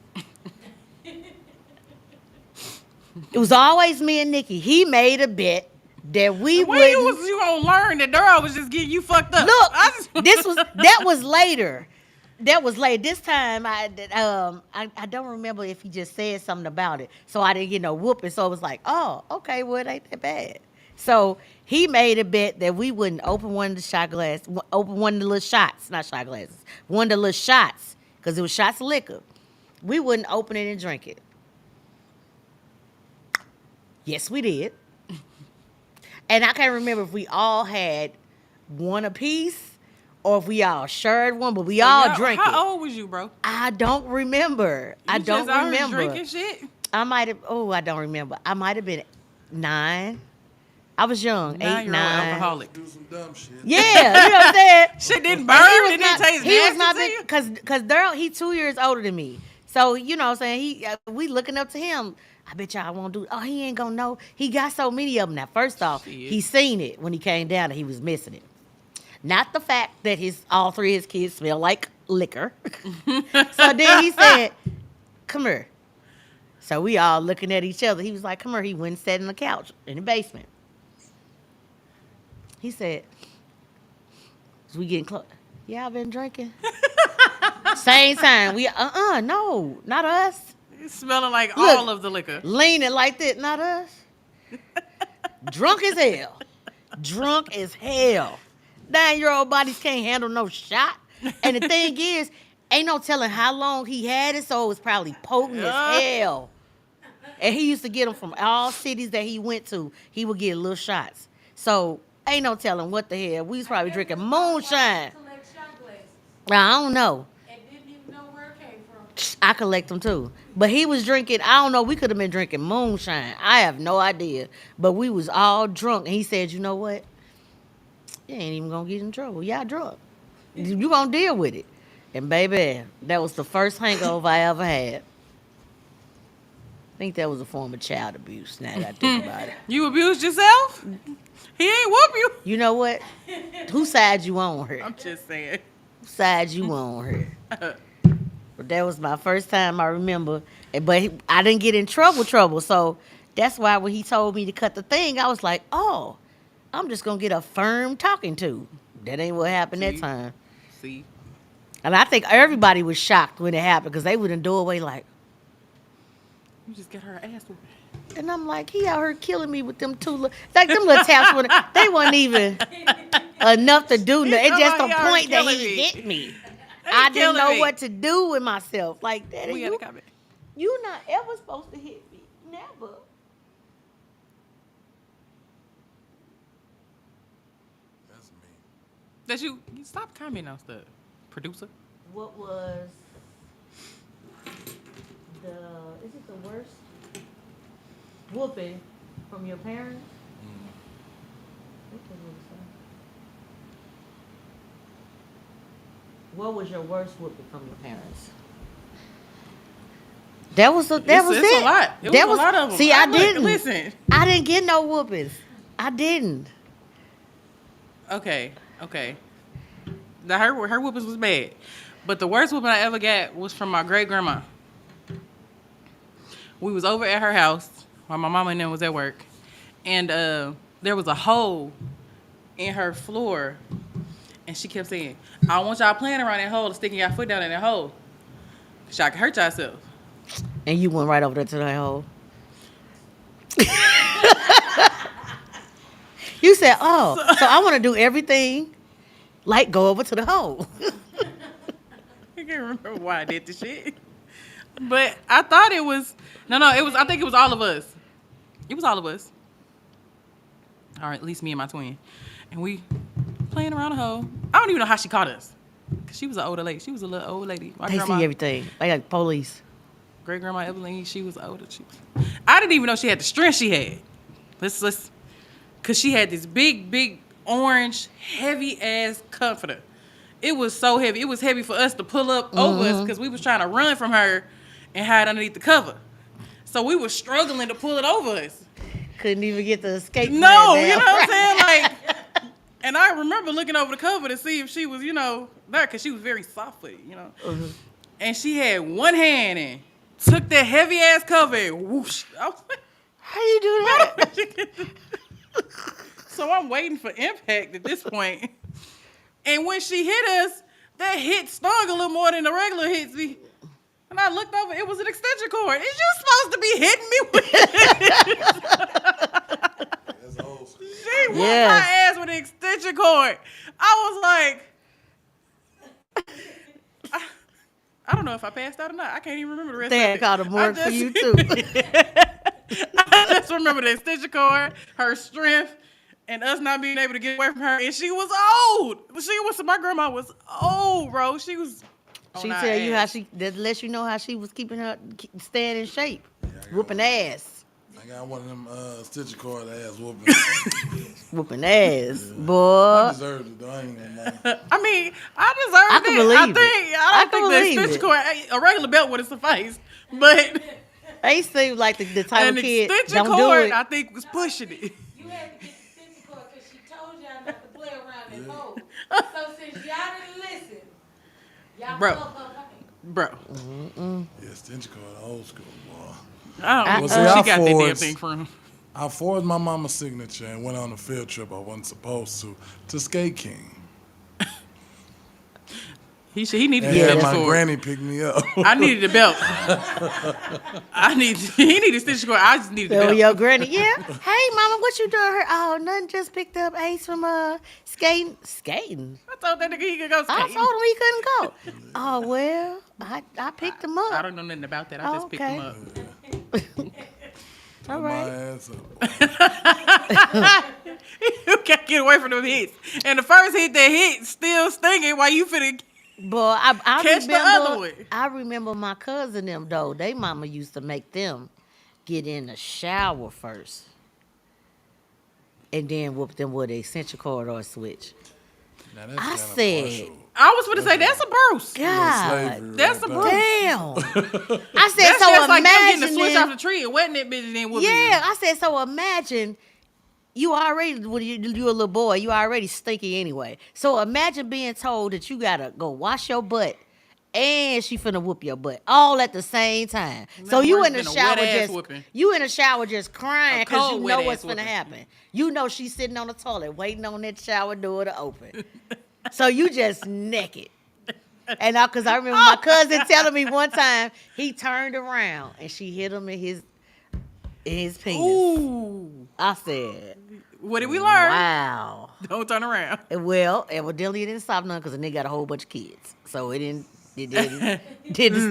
It was always me and Nikki. He made a bet that we when wouldn't. you gonna learn that Daryl was just getting you fucked up? Look, I that was later. That was late. This time, I don't remember if he just said something about it, so I didn't get no whooping. So it was like, oh, okay, well, it ain't that bad. So he made a bet that we wouldn't open one of the shot glasses, open one of the little shots, not shot glasses, one of the little shots, because it was shots of liquor. We wouldn't open it and drink it. Yes, we did. And I can't remember if we all had one apiece or if we all shared one, but we all drank it. How old was you, bro? I don't remember. I don't just out here remember. drinking shit? I might have. Oh, I don't remember. I might have been 9. I was young, 8, 9. Alcoholic. Do some dumb shit. Yeah, you know what I'm saying. Shit didn't burn. It didn't taste He was nasty not to big you? because Daryl, he 2 years older than me. So you know what I'm saying. We looking up to him. I bet y'all won't do. Oh, he ain't gonna know. He got so many of them. Now, first off, he seen it when he came down and he was missing it. Not the fact that all 3 of his kids smell like liquor. So then he said, "Come here." So we all looking at each other. He was like, "Come here." He went and sat on the couch in the basement. He said, "Is we getting close?" Yeah, I've been drinking. Same time. We no, not us. It's smelling like Look, all of the liquor. Leaning like that, not us. Drunk as hell. Drunk as hell. 9-year-old bodies can't handle no shot. And the thing is, ain't no telling how long he had it, so it was probably potent as hell. And he used to get them from all cities that he went to. He would get little shots. So ain't no telling what the hell. We was probably drinking moonshine. I don't know. I collect them too. But he was drinking, I don't know, we could have been drinking moonshine. I have no idea. But we was all drunk. And he said, you know what? You ain't even going to get in trouble. Y'all drunk. You going to deal with it. And baby, that was the first hangover I ever had. I think that was a form of child abuse now that I think about it. You abused yourself? He ain't whoop you. You know what? Whose side you on her? I'm just saying. Whose side you on her? But that was my first time I remember. But I didn't get in trouble. So that's why when he told me to cut the thing, I was like, oh, I'm just going to get a firm talking to. That ain't what happened that time. See? And I think everybody was shocked when it happened because they were in the doorway like. You just get her ass whooped. And I'm like, he out here killing me with them 2 little. Like them little taps, they wasn't even enough to do nothing. It's just the point that he hit me. I didn't know what to do with myself. Like, Daddy, you not ever supposed to hit me. Never. That's me. That you stop commenting on stuff, producer. What was is it the worst whooping from your parents? What was your worst whooping from your parents? That was it. It's a lot. It was a lot of them. See, I didn't. Listen. I didn't get no whoopings. I didn't. Okay. Her whoopings was bad. But the worst whooping I ever got was from my great grandma. We was over at her house while my mama and them was at work. And there was a hole in her floor, and she kept saying, "I don't want y'all playing around that hole and sticking y'all foot down in that hole, 'cause y'all can hurt yourself." And you went right over there to that hole. You said, "Oh, so I want to do everything, like go over to the hole." I can't remember why I did the shit, but I thought it was no. It was. I think it was all of us. It was all of us. Or at least me and my twin, and we playing around the hole. I don't even know how she caught us, 'cause she was an older lady. She was a little old lady. My They grandma, see everything. They like police. great grandma Evelyn, she was older. I didn't even know she had the strength she had. Let's, cause she had this big orange heavy ass comforter. It was so heavy. It was heavy for us to pull up over us because we was trying to run from her and hide underneath the cover. So we were struggling to pull it over us. Couldn't even get the escape. No, plan you know down. what I'm saying? Like, and I remember looking over the cover to see if she was, there, because she was very soft-footed, And she had one hand and took that heavy-ass cover and whoosh. I was like, How you do that? so I'm waiting for impact at this point. And when she hit us, that hit stung a little more than the regular hits me. And I looked over, it was an extension cord. Is you supposed to be hitting me with That's old school. She whooped my ass with an extension cord. I was like, I don't know if I passed out or not. I can't even remember the rest They of had it. called a morgue for you too. I just remember the extension cord, her strength, and us not being able to get away from her. And she was old. My grandma was old, bro. She was. She tell you how that lets you know how she was keeping her staying in shape, whooping ass. I got one of them stitcher cord ass whooping. Whooping ass, I boy. deserved it though. I ain't gonna lie. I mean, I deserved I can it. believe I it. don't think the extension cord, a regular belt would have sufficed. But They seem like the type an of kid extension don't cord, do it. I think, was pushing it. You had to get the extension cord because she told y'all not to play around that hole. So since y'all didn't listen, y'all Bro. fucked her life. Bro, Yeah, stitcher cord, old school boy. I don't know Well, see, where I she got that damn forged- thing from. I forged my mama's signature and went on a field trip I wasn't supposed to Skate King. He needed And to had get my sword. granny pick me up. I needed a belt. He needed a stitch cord. I just needed a So belt. your granny, yeah. Hey, mama, what you doing here? Oh, nothing. Just picked up Ace from skating. Skating. I told that nigga he could go I skating. told him he couldn't go. Oh well, I picked him up. I don't know nothing about that. I just picked him up. All My right. ass up. You can't get away from them hits. And the first hit that hit still stinging while you finna. Boy, I Catch the remember. other one. I remember my cousin them though. They mama used to make them get in the shower first, and then whoop them with a extension cord or a switch. Now, that's I kinda said, partial. I was gonna say that's a Bruce. God, Slavery That's right a there. Bruce. damn. I said, That's so just like them getting the imagine. switch off the tree and wetting that bitch and then whooping Yeah, you. I said, so imagine you already, when you a little boy, you already stinky anyway. So imagine being told that you gotta go wash your butt and she finna whoop your butt all at the same time. So That you worse in the than a shower wet-ass just, whooping. crying A because cold, you know wet-ass what's finna whooping. happen. You know she's sitting on the toilet waiting on that shower door to open. So you just naked. And because I remember my cousin telling me one time he turned around and she hit him in his penis. Ooh. I said, What did we learn? wow. Don't turn around. Well, evidently it didn't stop none because the nigga got a whole bunch of kids. So it didn't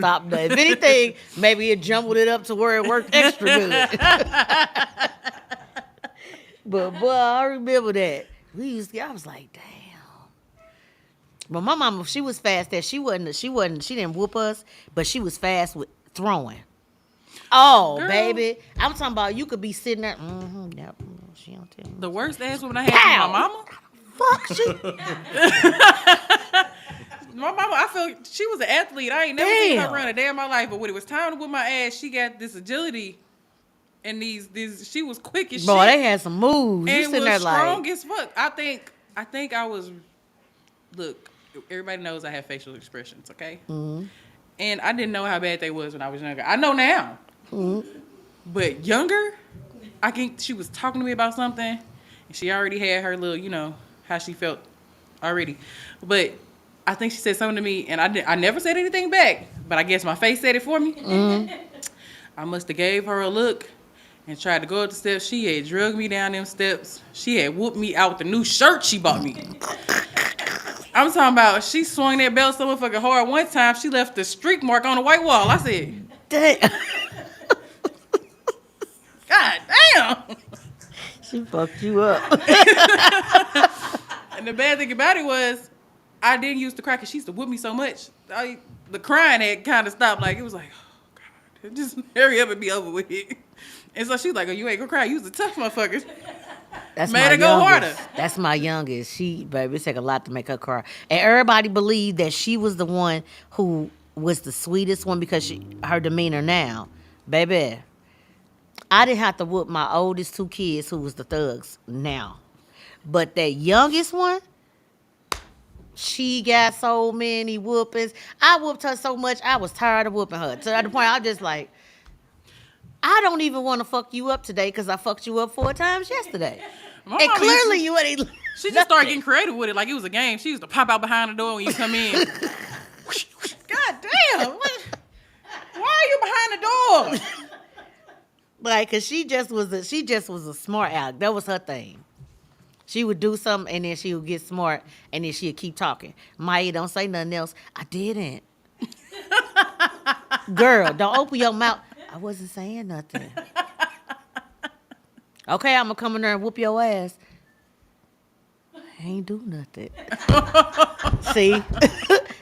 stop none. If anything, maybe it jumbled it up to where it worked extra good. But boy, I remember that. I was like, damn. But my mama, she was fast that she didn't whoop us, but she was fast with throwing. Oh, Girl. baby. I'm talking about you could be sitting there. Yep, she don't tell me. The worst ass woman I had Pow! from my mama. Fuck, she. My mama, I feel she was an athlete. I ain't never seen her Damn. run a day in my life. But when it was time to whip my ass, she got this agility and these she was quick as Boy, shit. they had some moves. You And sitting was there strong like, as fuck. I think I was. Look, everybody knows I have facial expressions, okay? Mm-hmm. And I didn't know how bad they was when I was younger. I know now, Mm-hmm. but younger, I think she was talking to me about something, And she already had her little, how she felt already. But I think she said something to me, and I never said anything back. But I guess my face said it for me. I must have gave her a look and tried to go up the steps. She had drugged me down them steps. She had whooped me out with the new shirt she bought me. I'm talking about she swung that belt so motherfucking hard one time, she left the streak mark on the white wall. I said, Damn. God damn. She fucked you up. And the bad thing about it was, I didn't use to cry because she used to whoop me so much. The crying had kind of stopped. Like, it was like, oh, God, just hurry up and be over with it. And so she's like, oh, you ain't gonna cry. You was a tough motherfucker. That's Made my her go youngest. harder. That's my youngest. Baby, it take a lot to make her cry. And everybody believed that she was the one who was the sweetest one because her demeanor now. Baby, I didn't have to whoop my oldest 2 kids who was the thugs now. But that youngest one, she got so many whoopings. I whooped her so much, I was tired of whooping her. To the point I was just like, I don't even want to fuck you up today because I fucked you up 4 times yesterday. My And mama clearly used you ain't. She just started getting creative with it like it was a game. She used to pop out behind the door when you come in. God damn. Why are you behind the door? Like, cause she just was a smart aleck. That was her thing. She would do something and then she would get smart and then she'd keep talking. Maya, don't say nothing else. I didn't. Girl, don't open your mouth. I wasn't saying nothing. Okay, I'm gonna come in there and whoop your ass. I ain't do nothing. See?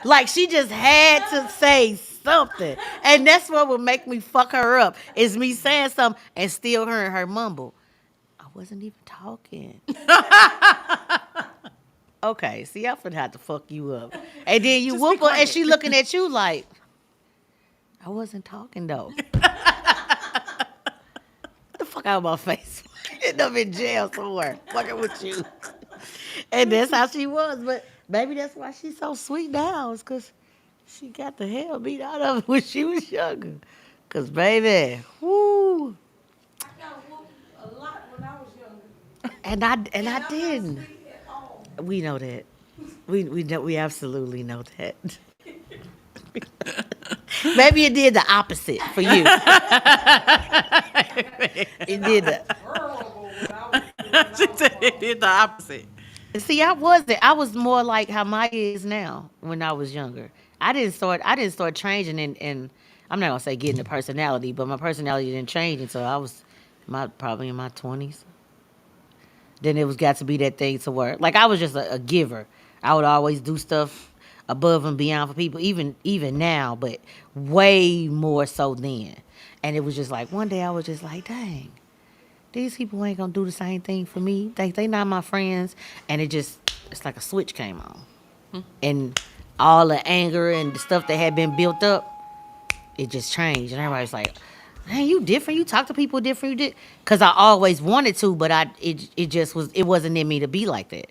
Like she just had to say something. And that's what would make me fuck her up. Is me saying something and still hearing her mumble. I wasn't even talking. Okay, see, I'm finna have to fuck you up. And then you Just whoop be her and quiet. she looking at you like, I wasn't talking though. The fuck out of my face. End up in jail somewhere. Fucking with you. And that's how she was. But maybe that's why she's so sweet now. It's because she got the hell beat out of her when she was younger. Because, baby, whoo. I got whooped a lot when I was younger. And I I'm not didn't. sweet at all. We know that. We absolutely know that. Maybe it did the opposite for you. It did the. Horrible when I was She said it did the opposite. See, I wasn't. I was more like how Maya is now when I was younger. I didn't start changing and I'm not gonna say getting the personality, but my personality didn't change until I was probably in my 20s. Then it was got to be that thing to where like I was just a giver. I would always do stuff above and beyond for people, even now, but way more so then. And it was just like one day I was just like, dang, these people ain't gonna do the same thing for me. They not my friends. And it's like a switch came on. And all the anger and the stuff that had been built up, it just changed. And everybody's like, man, you different. You talk to people different. You did. Because I always wanted to, but it wasn't in me to be like that.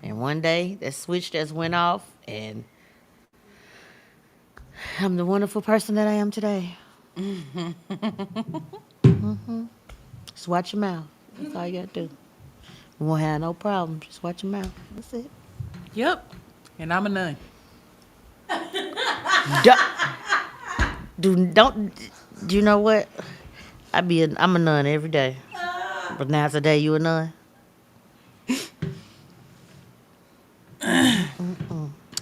And one day, that switch just went off, and I'm the wonderful person that I am today. Just watch your mouth. That's all you got to do. We won't have no problem. Just watch your mouth. That's it. Yep. And I'm a nun. Don't. Do you know what? I'm a nun every day. But now today, you a nun?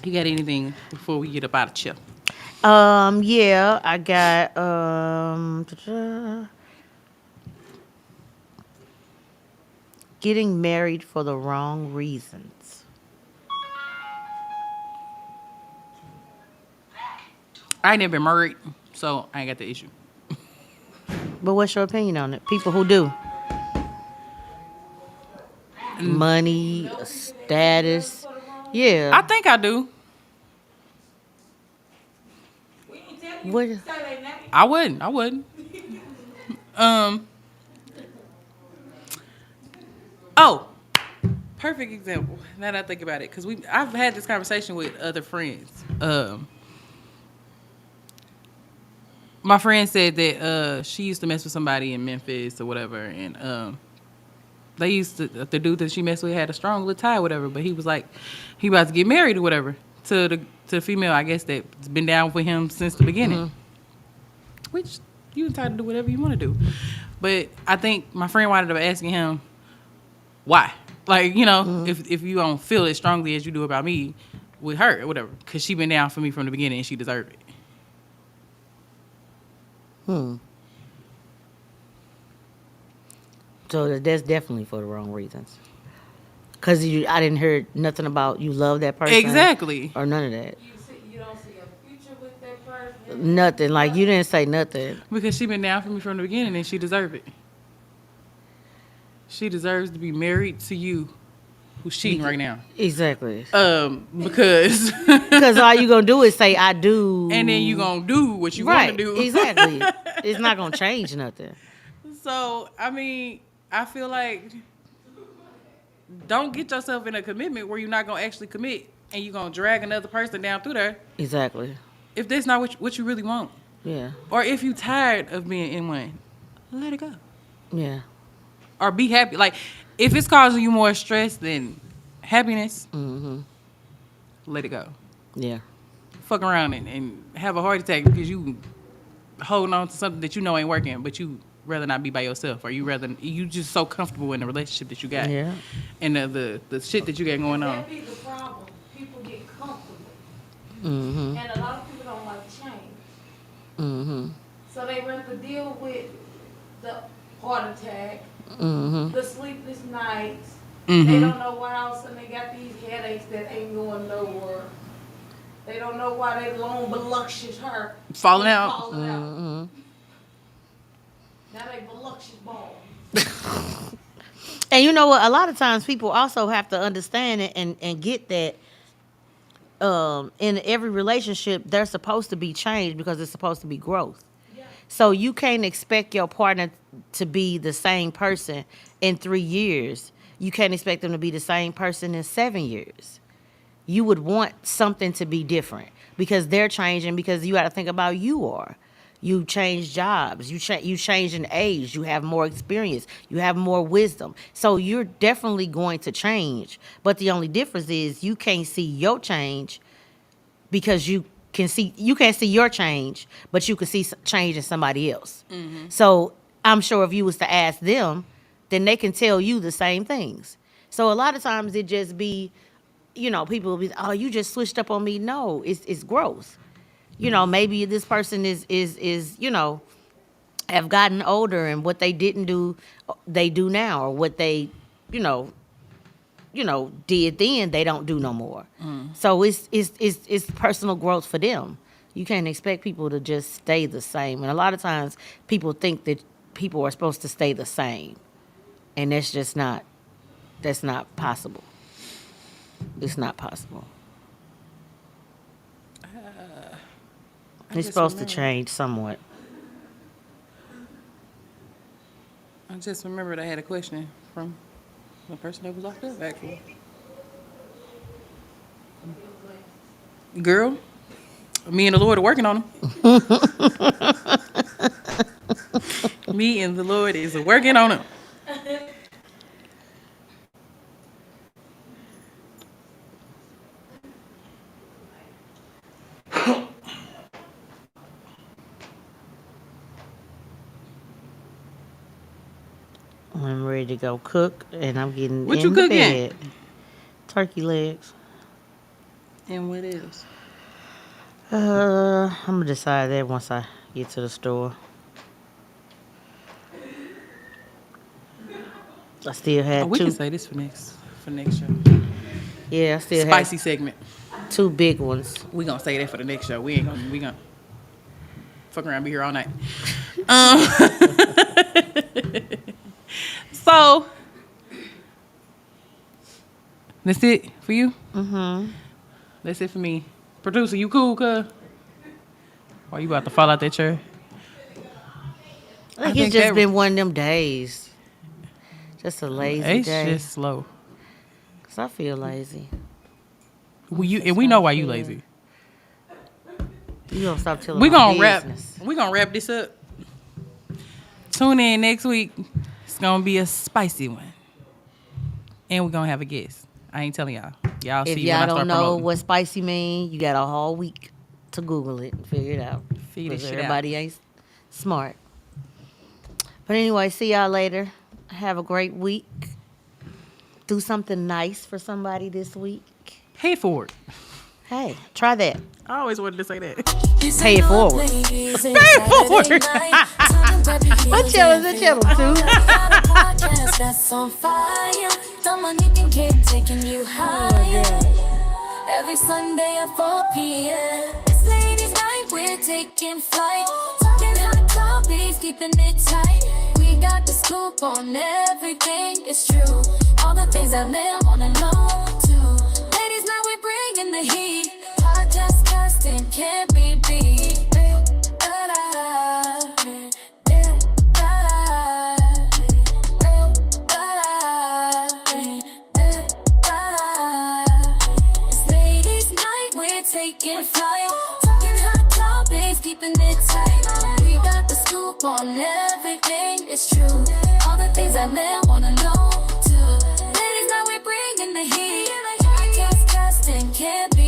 You got anything before we get up out of chill? Yeah, I got getting married for the wrong reasons. I ain't never been married, so I ain't got the issue. But what's your opinion on it? People who do. Money, status. Yeah. I think I do. We ain't tell you What- to say they name. I wouldn't. Oh, perfect example. Now that I think about it, because I've had this conversation with other friends. My friend said that she used to mess with somebody in Memphis or whatever, and they used to, the dude that she messed with had a strong little tie or whatever, but he was like, he about to get married or whatever to the female, I guess, that's been down with him since the beginning. Which, you entitled to do whatever you want to do. But I think my friend wound up asking him, why? Like, you know, if you don't feel as strongly as you do about me with her or whatever, because she been down for me from the beginning and she deserved it. So that's definitely for the wrong reasons. Because I didn't hear nothing about you love that person. Exactly. Or none of that. You don't see a future with that person. Nothing. Like, you didn't say nothing. Because she been down for me from the beginning and she deserved it. She deserves to be married to you, who's cheating right now. Exactly. Because Because all you going to do is say, I do. and then you gonna do what you right. want to do. Exactly. It's not going to change nothing. So, I mean, I feel like don't get yourself in a commitment where you're not going to actually commit and you're going to drag another person down through there Exactly. if that's not what you really want. Yeah. Or if you're tired of being in one, let it go. Yeah. Or be happy. Like, if it's causing you more stress than happiness, let it go. Yeah. Fuck around and have a heart attack because you holding on to something that you know ain't working, but you rather not be by yourself, or you just so comfortable in the relationship that you got, Yeah. and the shit that you got going on. That be the problem. People get comfortable. Mm-hmm. And a lot of people don't like change. Mm-hmm. So they rather deal with the heart attack, Mm-hmm. the sleepless nights. Mhm. They don't know why all of a sudden they got these headaches that ain't going nowhere. They don't know why they long voluptuous hair Falling out. falling out. Mm-hmm. Now they voluptuous ball. And you know what? A lot of times people also have to understand it and get that in every relationship, there's supposed to be change because it's supposed to be growth. Yeah. So you can't expect your partner to be the same person in 3 years. You can't expect them to be the same person in 7 years. You would want something to be different because they're changing, because you got to think about you are. You change jobs. You change in age. You have more experience. You have more wisdom. So you're definitely going to change. But the only difference is you can't see your change because you can't see your change, but you can see change in somebody else. So I'm sure if you was to ask them, then they can tell you the same things. So a lot of times it just be, people will be, oh, you just switched up on me. No, it's growth. Maybe this person is have gotten older, and what they didn't do, they do now, or what they, did then, they don't do no more. So it's personal growth for them. You can't expect people to just stay the same. And a lot of times people think that people are supposed to stay the same, and that's not possible. It's not possible. It's supposed to change somewhat. I just remembered I had a question from the person that was locked up, actually. Girl, me and the Lord are working on them. Me and the Lord is working on them. I'm ready to go cook, and I'm getting What in you the cooking? bed. Turkey legs. And what else? I'm gonna decide that once I get to the store. I still Oh, had we can two. say this for next show. Yeah, I still Spicy had segment. 2 big ones. We gonna say that for the next show. We gonna fuck around, be here all night. So that's it for you. That's it for me. Producer, you cool, cuz? Or you about to fall out that chair? I think think it's just that- been one of them days. Just a lazy It's day. just slow. 'Cause I feel lazy. We know why you lazy. You gonna stop telling We my gonna wrap. business. We gonna wrap this up. Tune in next week. It's gonna be a spicy one. And we're gonna have a guest. I ain't telling y'all. Y'all If see when y'all I don't start know promoting. what spicy mean, you got a whole week to Google it and figure it out. Figure this 'Cause shit out. everybody ain't smart. But anyway, see y'all later. Have a great week. Do something nice for somebody this week. Pay for it. Hey, try that. I always wanted to say that. Pay it forward. Pay it forward. What channel is that channel two? Podcast that's on fire. The money can keep taking you higher. Every Sunday at 4 p.m. It's ladies' night, we're taking flight. Talking hot topics, keeping it tight. We got the scoop on everything, it's true. All the things that men wanna know too. Ladies' night, we're bringing the heat. Podcast casting can't be beat. Taking flight, talking hot topics, keeping it tight. We got the scoop on everything, it's true. All the things that men wanna know too. Ladies, now we're bringing the heat. Podcast casting can't be